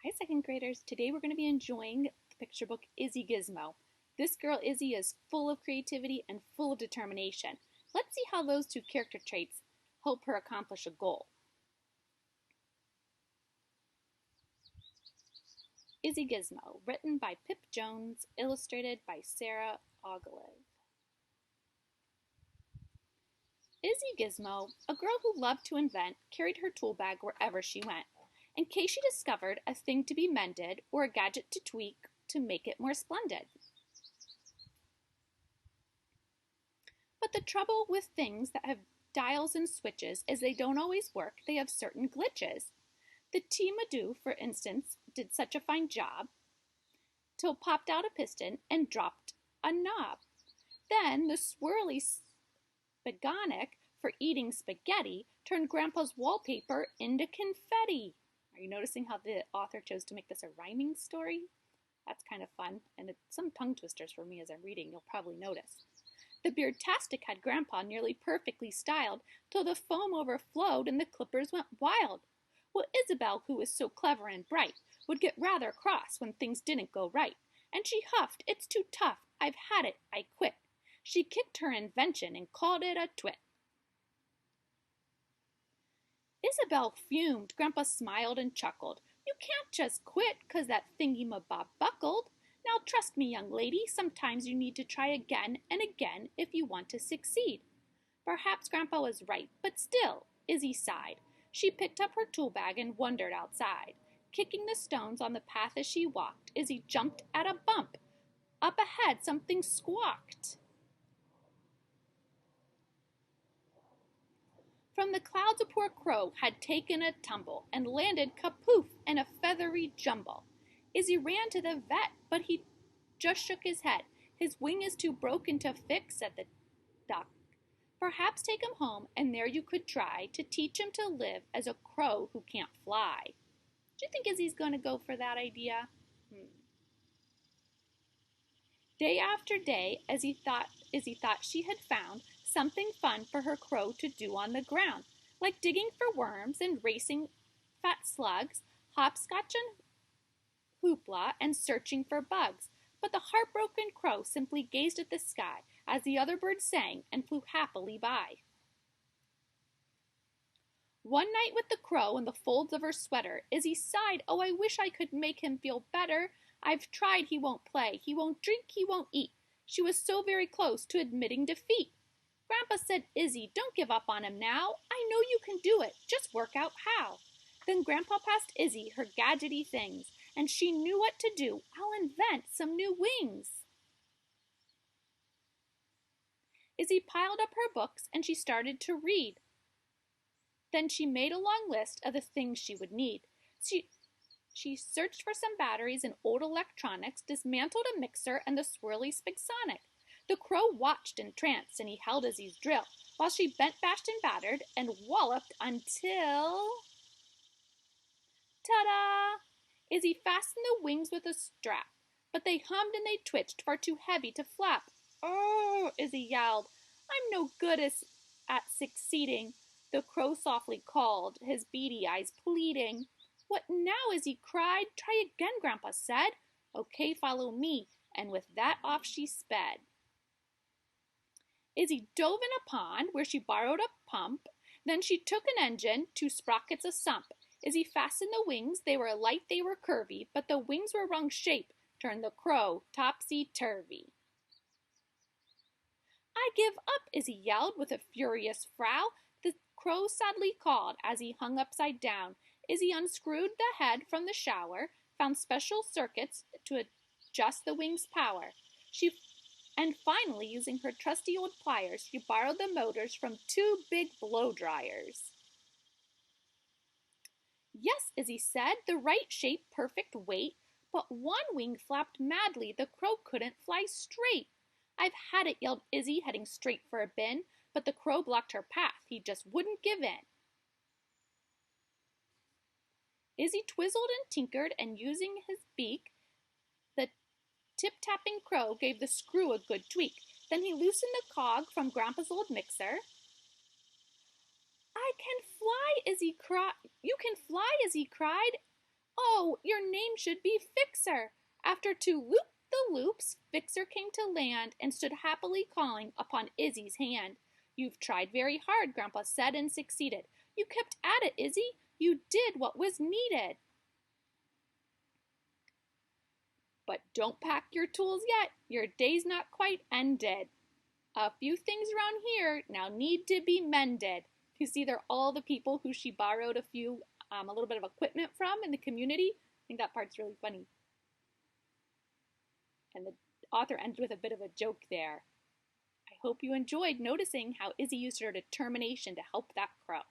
Hi, second graders. Today we're going to be enjoying the picture book Izzy Gizmo. This girl, Izzy, is full of creativity and full of determination. Let's see how those two character traits help her accomplish a goal. Izzy Gizmo, written by Pip Jones, illustrated by Sarah Ogilvie. Izzy Gizmo, a girl who loved to invent, carried her tool bag wherever she went, in case she discovered a thing to be mended or a gadget to tweak to make it more splendid. But the trouble with things that have dials and switches is they don't always work, they have certain glitches. The T-Madoo, for instance, did such a fine job till popped out a piston and dropped a knob. Then the swirly Spagonic for eating spaghetti turned Grandpa's wallpaper into confetti. Are you noticing how the author chose to make this a rhyming story? That's kind of fun, and it's some tongue twisters for me as I'm reading, you'll probably notice. The Beardtastic had Grandpa nearly perfectly styled till the foam overflowed and the clippers went wild. Well, Isabel, who was so clever and bright, would get rather cross when things didn't go right, and she huffed, "It's too tough, I've had it, I quit." She kicked her invention and called it a twit. Isabel fumed. Grandpa smiled and chuckled. "You can't just quit 'cause that thingy-mabob buckled. Now trust me, young lady, sometimes you need to try again and again if you want to succeed." Perhaps Grandpa was right, but still, Izzy sighed. She picked up her tool bag and wandered outside. Kicking the stones on the path as she walked, Izzy jumped at a bump. Up ahead, something squawked. From the clouds a poor crow had taken a tumble and landed kapoof in a feathery jumble. Izzy ran to the vet, but he just shook his head. "His wing is too broken to fix," said the doc. "Perhaps take him home, and there you could try to teach him to live as a crow who can't fly." Do you think Izzy's going to go for that idea? Day after day, Izzy thought she had found something fun for her crow to do on the ground, like digging for worms and racing fat slugs, hopscotch and hoopla, and searching for bugs. But the heartbroken crow simply gazed at the sky as the other birds sang and flew happily by. One night with the crow in the folds of her sweater, Izzy sighed, "Oh, I wish I could make him feel better. I've tried, he won't play, he won't drink, he won't eat." She was so very close to admitting defeat. Grandpa said, "Izzy, don't give up on him now. I know you can do it. Just work out how." Then Grandpa passed Izzy her gadgety things, and she knew what to do. "I'll invent some new wings." Izzy piled up her books and she started to read. Then she made a long list of the things she would need. She searched for some batteries and old electronics, dismantled a mixer and the swirly Spigsonic. The crow watched entranced, and he held Izzy's drill, while she bent, bashed, and battered, and walloped until... Ta-da! Izzy fastened the wings with a strap, but they hummed and they twitched, far too heavy to flap. "Oh!" Izzy yelled. "I'm no good at succeeding," the crow softly called, his beady eyes pleading. "What now?" Izzy cried. "Try again," Grandpa said. "Okay, follow me," and with that off she sped. Izzy dove in a pond where she borrowed a pump. Then she took an engine, two sprockets, a sump. Izzy fastened the wings. They were light, they were curvy, but the wings were wrong shape, turned the crow topsy-turvy. "I give up," Izzy yelled with a furious frown. The crow sadly called as he hung upside down. Izzy unscrewed the head from the shower, found special circuits to adjust the wing's power. And finally, using her trusty old pliers, she borrowed the motors from two big blow dryers. "Yes," Izzy said, "the right shape, perfect weight, but one wing flapped madly. The crow couldn't fly straight." "I've had it," yelled Izzy, heading straight for a bin, but the crow blocked her path. He just wouldn't give in. Izzy twizzled and tinkered, and using his beak, the tip-tapping crow gave the screw a good tweak. Then he loosened the cog from Grandpa's old mixer. "I can fly," Izzy cried. "You can fly," Izzy cried. Oh, your name should be Fixer. After 2 loop-the-loops, Fixer came to land and stood happily calling upon Izzy's hand. You've tried very hard, Grandpa said, and succeeded. You kept at it, Izzy. You did what was needed. But don't pack your tools yet. Your day's not quite ended. A few things around here now need to be mended. You see, they're all the people who she borrowed a little bit of equipment from in the community. I think that part's really funny. And the author ends with a bit of a joke there. I hope you enjoyed noticing how Izzy used her determination to help that crow.